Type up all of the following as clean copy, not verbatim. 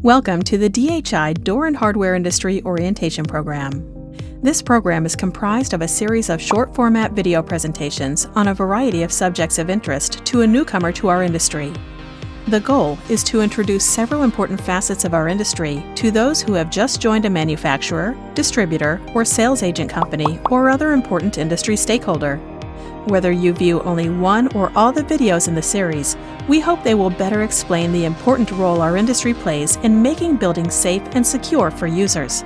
Welcome to the DHI Door and Hardware Industry Orientation Program. This program is comprised of a series of short-format video presentations on a variety of subjects of interest to a newcomer to our industry. The goal is to introduce several important facets of our industry to those who have just joined a manufacturer, distributor, or sales agent company or other important industry stakeholder. Whether you view only one or all the videos in the series, we hope they will better explain the important role our industry plays in making buildings safe and secure for users.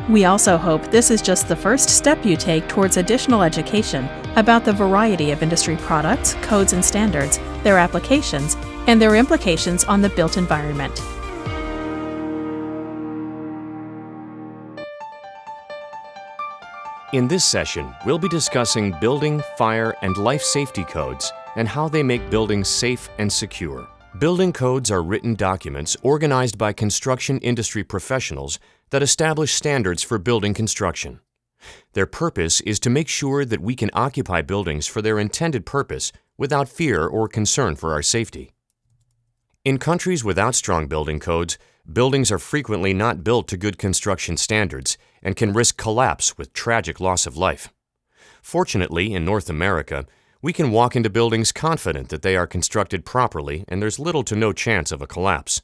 We also hope this is just the first step you take towards additional education about the variety of industry products, codes, and standards, their applications, and their implications on the built environment. In this session, we'll be discussing building, fire, and life safety codes and how they make buildings safe and secure. Building codes are written documents organized by construction industry professionals that establish standards for building construction. Their purpose is to make sure that we can occupy buildings for their intended purpose without fear or concern for our safety. In countries without strong building codes, buildings are frequently not built to good construction standards and can risk collapse with tragic loss of life. Fortunately, in North America, we can walk into buildings confident that they are constructed properly and there's little to no chance of a collapse.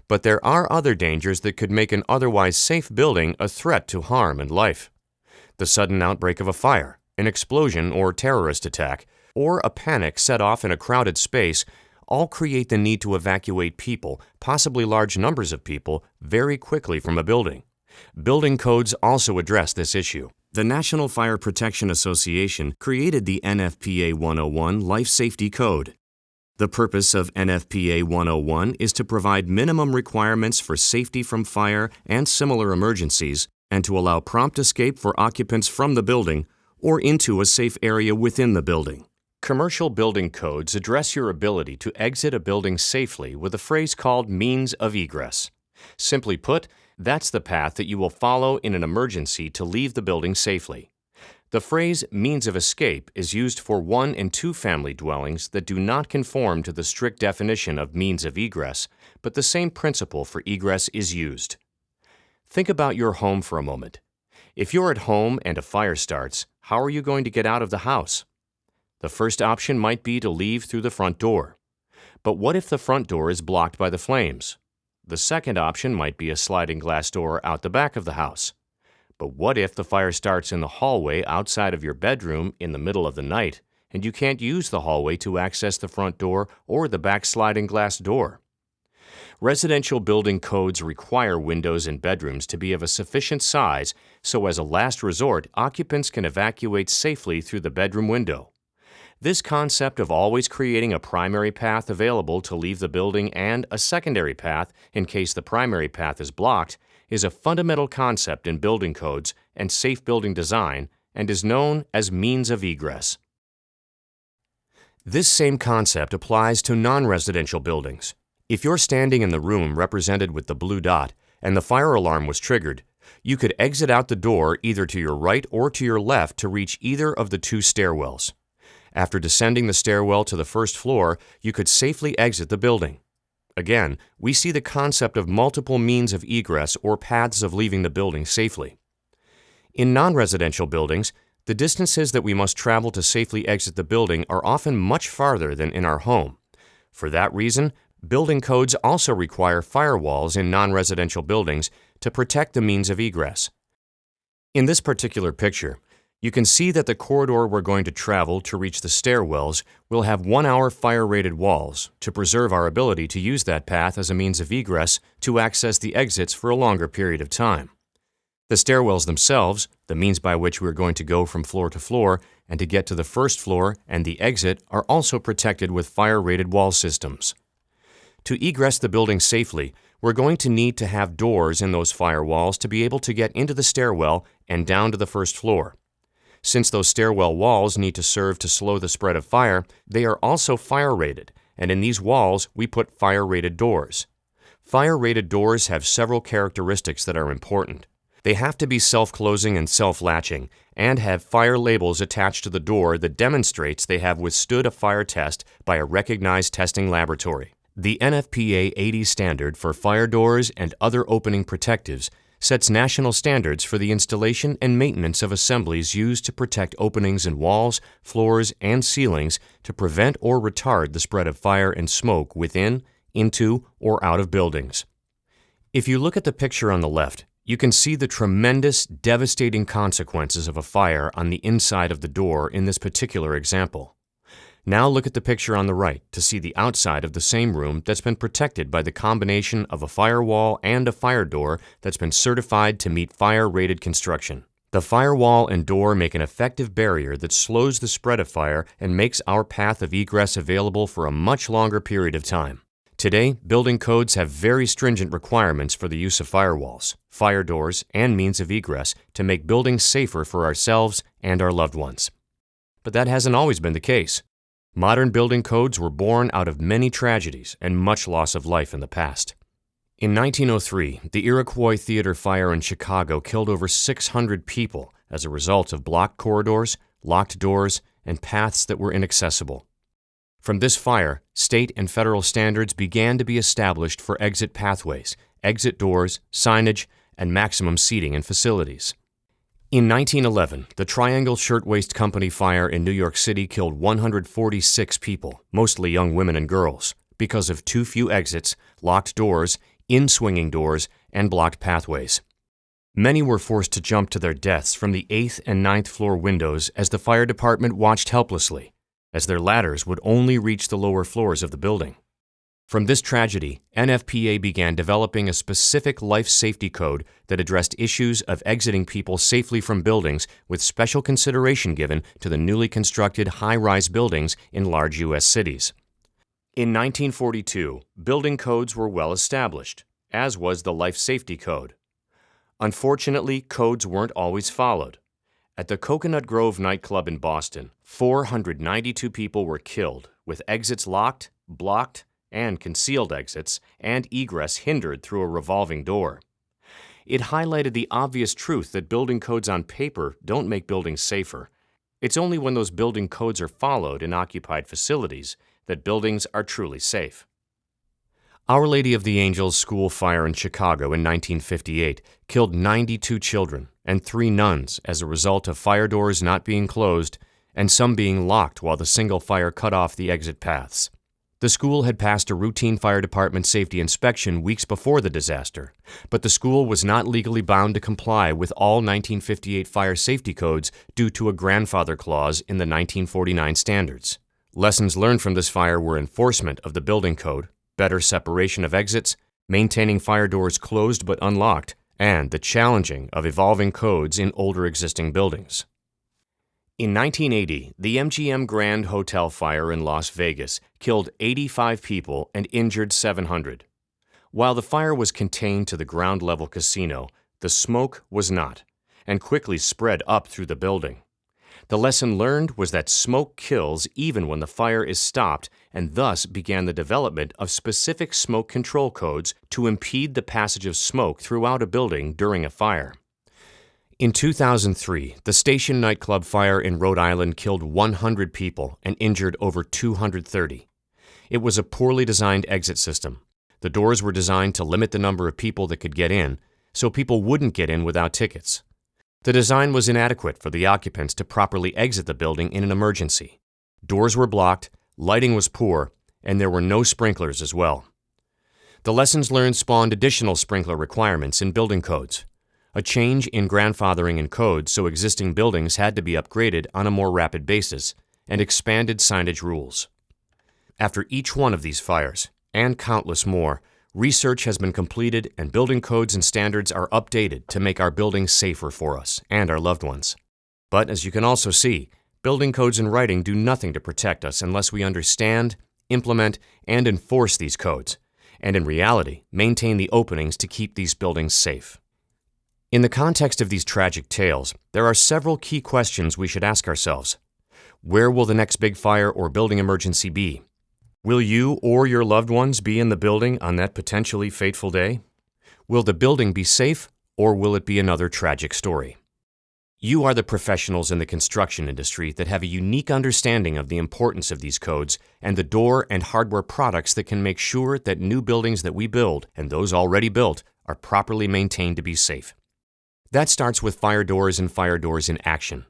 But there are other dangers that could make an otherwise safe building a threat to harm and life. The sudden outbreak of a fire, an explosion or terrorist attack, or a panic set off in a crowded space all create the need to evacuate people, possibly large numbers of people, very quickly from a building. Building codes also address this issue. The National Fire Protection Association created the NFPA 101 Life Safety Code. The purpose of NFPA 101 is to provide minimum requirements for safety from fire and similar emergencies, and to allow prompt escape for occupants from the building or into a safe area within the building. Commercial building codes address your ability to exit a building safely with a phrase called means of egress. Simply put, that's the path that you will follow in an emergency to leave the building safely. The phrase means of escape is used for one- and two-family dwellings that do not conform to the strict definition of means of egress, but the same principle for egress is used. Think about your home for a moment. If you're at home and a fire starts, how are you going to get out of the house? The first option might be to leave through the front door. But what if the front door is blocked by the flames? The second option might be a sliding glass door out the back of the house. But what if the fire starts in the hallway outside of your bedroom in the middle of the night, and you can't use the hallway to access the front door or the back sliding glass door? Residential building codes require windows in bedrooms to be of a sufficient size so as a last resort, occupants can evacuate safely through the bedroom window. This concept of always creating a primary path available to leave the building and a secondary path in case the primary path is blocked is a fundamental concept in building codes and safe building design and is known as means of egress. This same concept applies to non-residential buildings. If you're standing in the room represented with the blue dot and the fire alarm was triggered, you could exit out the door either to your right or to your left to reach either of the two stairwells. After descending the stairwell to the first floor, you could safely exit the building. Again, we see the concept of multiple means of egress or paths of leaving the building safely. In non-residential buildings, the distances that we must travel to safely exit the building are often much farther than in our home. For that reason, building codes also require firewalls in non-residential buildings to protect the means of egress. In this particular picture, you can see that the corridor we're going to travel to reach the stairwells will have 1-hour fire-rated walls to preserve our ability to use that path as a means of egress to access the exits for a longer period of time. The stairwells themselves, the means by which we're going to go from floor to floor and to get to the first floor and the exit, are also protected with fire-rated wall systems. To egress the building safely, we're going to need to have doors in those firewalls to be able to get into the stairwell and down to the first floor. Since those stairwell walls need to serve to slow the spread of fire, they are also fire-rated, and in these walls we put fire-rated doors. Fire-rated doors have several characteristics that are important. They have to be self-closing and self-latching, and have fire labels attached to the door that demonstrates they have withstood a fire test by a recognized testing laboratory. The NFPA 80 standard for fire doors and other opening protectives sets national standards for the installation and maintenance of assemblies used to protect openings in walls, floors, and ceilings to prevent or retard the spread of fire and smoke within, into, or out of buildings. If you look at the picture on the left, you can see the tremendous, devastating consequences of a fire on the inside of the door in this particular example. Now look at the picture on the right to see the outside of the same room that's been protected by the combination of a firewall and a fire door that's been certified to meet fire-rated construction. The firewall and door make an effective barrier that slows the spread of fire and makes our path of egress available for a much longer period of time. Today, building codes have very stringent requirements for the use of firewalls, fire doors, and means of egress to make buildings safer for ourselves and our loved ones. But that hasn't always been the case. Modern building codes were born out of many tragedies and much loss of life in the past. In 1903, the Iroquois theater fire in Chicago killed over 600 people as a result of blocked corridors, locked doors, and paths that were inaccessible. From this fire, state and federal standards began to be established for exit pathways, exit doors, signage, and maximum seating in facilities. In 1911, the Triangle Shirtwaist Company fire in New York City killed 146 people, mostly young women and girls, because of too few exits, locked doors, in-swinging doors, and blocked pathways. Many were forced to jump to their deaths from the 8th and 9th floor windows as the fire department watched helplessly, as their ladders would only reach the lower floors of the building. From this tragedy, NFPA began developing a specific life safety code that addressed issues of exiting people safely from buildings with special consideration given to the newly constructed high-rise buildings in large U.S. cities. In 1942, building codes were well established, as was the life safety code. Unfortunately, codes weren't always followed. At the Coconut Grove nightclub in Boston, 492 people were killed, with exits locked, blocked, and concealed exits, and egress hindered through a revolving door. It highlighted the obvious truth that building codes on paper don't make buildings safer. It's only when those building codes are followed in occupied facilities that buildings are truly safe. Our Lady of the Angels school fire in Chicago in 1958 killed 92 children and 3 nuns as a result of fire doors not being closed and some being locked while the single fire cut off the exit paths. The school had passed a routine fire department safety inspection weeks before the disaster, but the school was not legally bound to comply with all 1958 fire safety codes due to a grandfather clause in the 1949 standards. Lessons learned from this fire were enforcement of the building code, better separation of exits, maintaining fire doors closed but unlocked, and the challenging of evolving codes in older existing buildings. In 1980, the MGM Grand Hotel fire in Las Vegas killed 85 people and injured 700. While the fire was contained to the ground-level casino, the smoke was not, and quickly spread up through the building. The lesson learned was that smoke kills even when the fire is stopped, and thus began the development of specific smoke control codes to impede the passage of smoke throughout a building during a fire. In 2003, the Station nightclub fire in Rhode Island killed 100 people and injured over 230. It was a poorly designed exit system. The doors were designed to limit the number of people that could get in, so people wouldn't get in without tickets. The design was inadequate for the occupants to properly exit the building in an emergency. Doors were blocked, lighting was poor, and there were no sprinklers as well. The lessons learned spawned additional sprinkler requirements in building codes. A change in grandfathering in codes so existing buildings had to be upgraded on a more rapid basis, and expanded signage rules. After each one of these fires, and countless more, research has been completed and building codes and standards are updated to make our buildings safer for us and our loved ones. But as you can also see, building codes in writing do nothing to protect us unless we understand, implement, and enforce these codes, and in reality, maintain the openings to keep these buildings safe. In the context of these tragic tales, there are several key questions we should ask ourselves. Where will the next big fire or building emergency be? Will you or your loved ones be in the building on that potentially fateful day? Will the building be safe, or will it be another tragic story? You are the professionals in the construction industry that have a unique understanding of the importance of these codes and the door and hardware products that can make sure that new buildings that we build and those already built are properly maintained to be safe. That starts with fire doors and fire doors in action.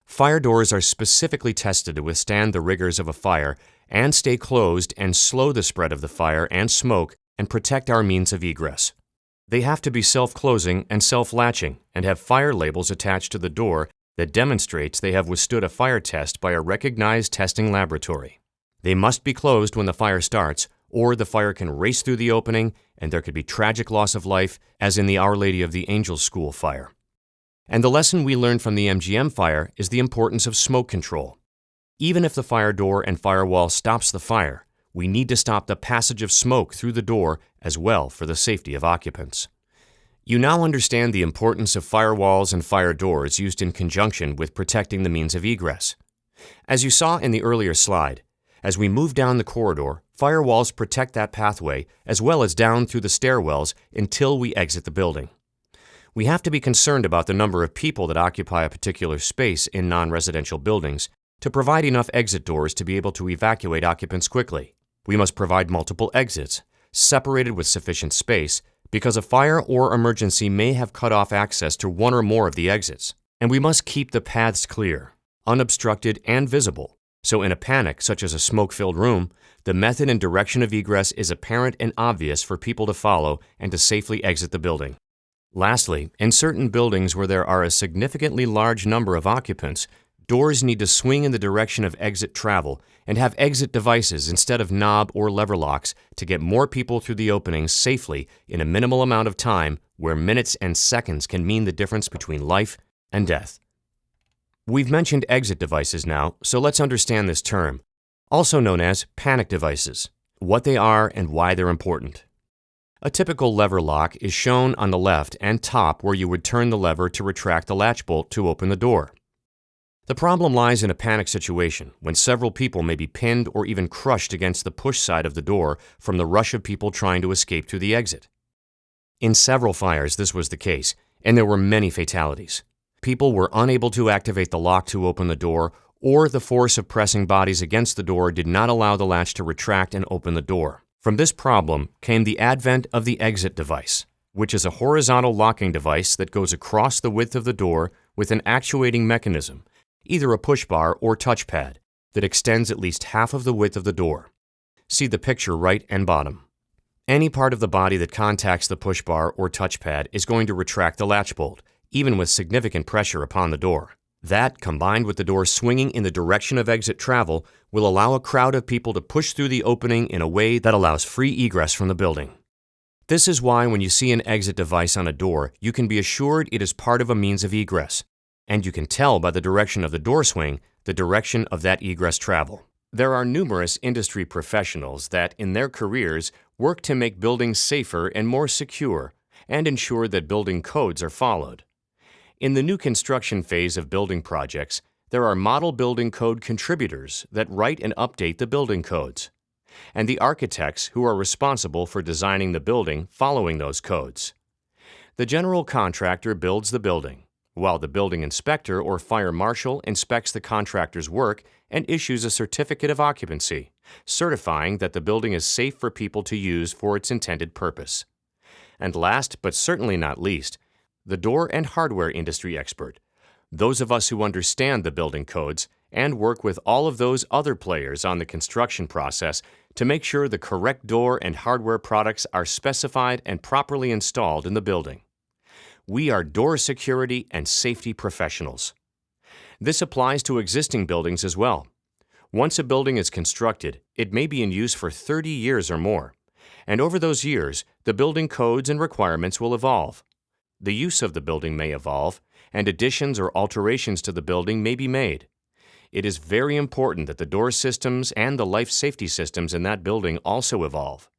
Fire doors are specifically tested to withstand the rigors of a fire and stay closed and slow the spread of the fire and smoke and protect our means of egress. They have to be self-closing and self-latching and have fire labels attached to the door that demonstrates they have withstood a fire test by a recognized testing laboratory. They must be closed when the fire starts, or the fire can race through the opening and there could be tragic loss of life, as in the Our Lady of the Angels School fire. And the lesson we learned from the MGM fire is the importance of smoke control. Even if the fire door and firewall stops the fire, we need to stop the passage of smoke through the door as well for the safety of occupants. You now understand the importance of firewalls and fire doors used in conjunction with protecting the means of egress. As you saw in the earlier slide, as we move down the corridor, firewalls protect that pathway as well as down through the stairwells until we exit the building. We have to be concerned about the number of people that occupy a particular space in non-residential buildings to provide enough exit doors to be able to evacuate occupants quickly. We must provide multiple exits, separated with sufficient space, because a fire or emergency may have cut off access to one or more of the exits. And we must keep the paths clear, unobstructed, and visible. So in a panic, such as a smoke-filled room, the method and direction of egress is apparent and obvious for people to follow and to safely exit the building. Lastly, in certain buildings where there are a significantly large number of occupants, doors need to swing in the direction of exit travel and have exit devices instead of knob or lever locks to get more people through the openings safely in a minimal amount of time where minutes and seconds can mean the difference between life and death. We've mentioned exit devices now, so let's understand this term, also known as panic devices, what they are and why they're important. A typical lever lock is shown on the left and top where you would turn the lever to retract the latch bolt to open the door. The problem lies in a panic situation when several people may be pinned or even crushed against the push side of the door from the rush of people trying to escape through the exit. In several fires, this was the case, and there were many fatalities. People were unable to activate the lock to open the door, or the force of pressing bodies against the door did not allow the latch to retract and open the door. From this problem came the advent of the exit device, which is a horizontal locking device that goes across the width of the door with an actuating mechanism, either a push bar or touchpad, that extends at least half of the width of the door. See the picture right and bottom. Any part of the body that contacts the push bar or touchpad is going to retract the latch bolt, even with significant pressure upon the door. That, combined with the door swinging in the direction of exit travel, will allow a crowd of people to push through the opening in a way that allows free egress from the building. This is why when you see an exit device on a door, you can be assured it is part of a means of egress, and you can tell by the direction of the door swing the direction of that egress travel. There are numerous industry professionals that, in their careers, work to make buildings safer and more secure and ensure that building codes are followed. In the new construction phase of building projects, there are model building code contributors that write and update the building codes, and the architects who are responsible for designing the building following those codes. The general contractor builds the building, while the building inspector or fire marshal inspects the contractor's work and issues a certificate of occupancy, certifying that the building is safe for people to use for its intended purpose. And last, but certainly not least, the door and hardware industry expert, those of us who understand the building codes and work with all of those other players on the construction process to make sure the correct door and hardware products are specified and properly installed in the building. We are door security and safety professionals. This applies to existing buildings as well. Once a building is constructed, it may be in use for 30 years or more, and over those years, the building codes and requirements will evolve. The use of the building may evolve, and additions or alterations to the building may be made. It is very important that the door systems and the life safety systems in that building also evolve.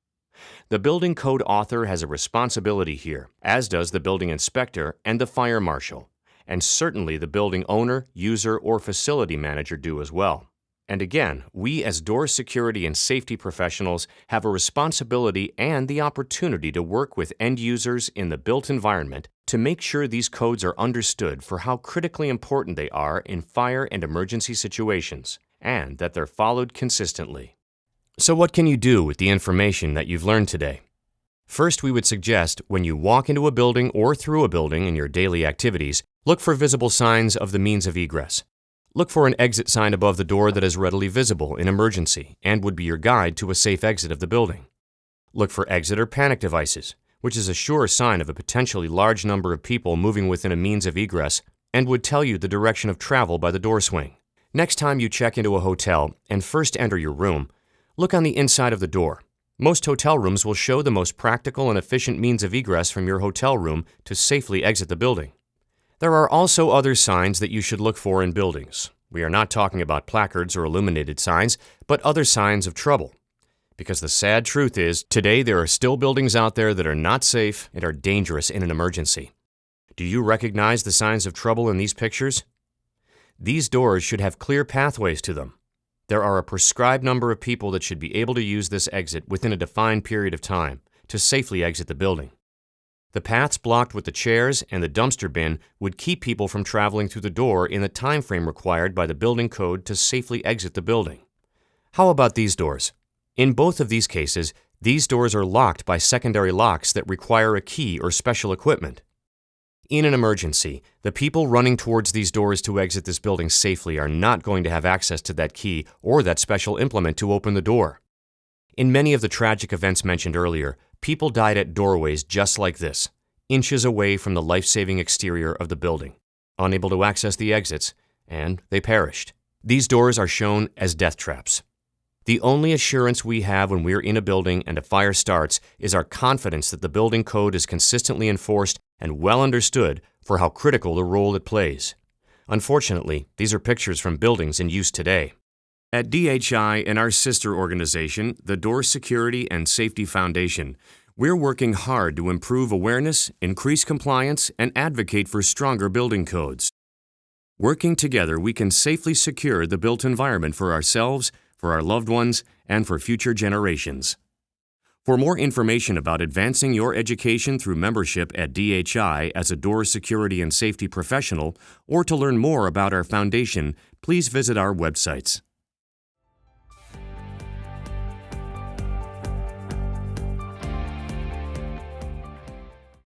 The building code author has a responsibility here, as does the building inspector and the fire marshal, and certainly the building owner, user, or facility manager do as well. And again, we as door security and safety professionals have a responsibility and the opportunity to work with end users in the built environment to make sure these codes are understood for how critically important they are in fire and emergency situations, and that they're followed consistently. So what can you do with the information that you've learned today? First, we would suggest when you walk into a building or through a building in your daily activities, look for visible signs of the means of egress. Look for an exit sign above the door that is readily visible in emergency and would be your guide to a safe exit of the building. Look for exit or panic devices, which is a sure sign of a potentially large number of people moving within a means of egress and would tell you the direction of travel by the door swing. Next time you check into a hotel and first enter your room, look on the inside of the door. Most hotel rooms will show the most practical and efficient means of egress from your hotel room to safely exit the building. There are also other signs that you should look for in buildings. We are not talking about placards or illuminated signs, but other signs of trouble. Because the sad truth is, today there are still buildings out there that are not safe and are dangerous in an emergency. Do you recognize the signs of trouble in these pictures? These doors should have clear pathways to them. There are a prescribed number of people that should be able to use this exit within a defined period of time to safely exit the building. The paths blocked with the chairs and the dumpster bin would keep people from traveling through the door in the time frame required by the building code to safely exit the building. How about these doors? In both of these cases, these doors are locked by secondary locks that require a key or special equipment. In an emergency, the people running towards these doors to exit this building safely are not going to have access to that key or that special implement to open the door. In many of the tragic events mentioned earlier, people died at doorways just like this, inches away from the life-saving exterior of the building, unable to access the exits, and they perished. These doors are shown as death traps. The only assurance we have when we're in a building and a fire starts is our confidence that the building code is consistently enforced and well understood for how critical the role it plays. Unfortunately, these are pictures from buildings in use today. At DHI and our sister organization, the Door Security and Safety Foundation, we're working hard to improve awareness, increase compliance, and advocate for stronger building codes. Working together, we can safely secure the built environment for ourselves, for our loved ones, and for future generations. For more information about advancing your education through membership at DHI as a door security and safety professional, or to learn more about our foundation, please visit our websites.